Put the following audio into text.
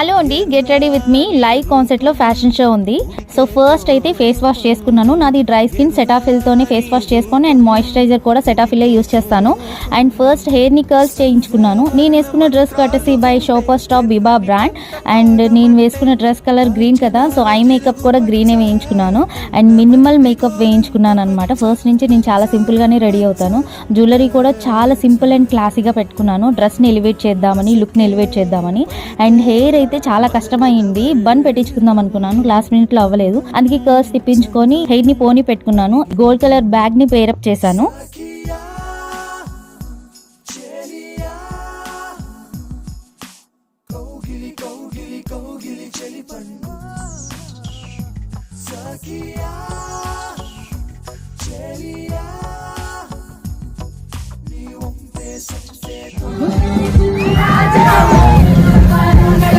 Hello అండి, get ready with me live కాన్సెప్ట్లో fashion show ఉంది. సో ఫస్ట్ అయితే ఫేస్ వాష్ చేసుకున్నాను. నాది డ్రై స్కిన్, సెటాఫిల్తోనే ఫేస్ వాష్ చేసుకొని అండ్ మాయిశ్చరైజర్ కూడా సెటాఫిలే యూస్ చేస్తాను. అండ్ ఫస్ట్ హెయిర్ని కర్ల్స్ చేయించుకున్నాను. నేను వేసుకున్న dress courtesy by shopper stop Biba brand. And నేను వేసుకున్న డ్రెస్ కలర్ గ్రీన్ కదా, సో ఐ మేకప్ కూడా గ్రీనే వేయించుకున్నాను. అండ్ మినిమల్ మేకప్ వేయించుకున్నాను అనమాట. ఫస్ట్ నుంచి నేను చాలా సింపుల్గానే రెడీ అవుతాను. జ్యువెలరీ కూడా చాలా సింపుల్ అండ్ క్లాసీగా పెట్టుకున్నాను. డ్రెస్ని ఎలివేట్ చేద్దామని, లుక్ని ఎలివేట్ చేద్దామని. అండ్ హెయిర్ అయితే చాలా కష్టమైంది. బన్ పెట్టించుకుందాం అనుకున్నాను, లాస్ట్ మినిట్ లో అవ్వలేదు. అందుకే కర్ల్స్ తిప్పించుకొని హెయిర్ ని పోనీ పెట్టుకున్నాను. గోల్డ్ కలర్ బ్యాగ్ ని పేరప్ చేశాను.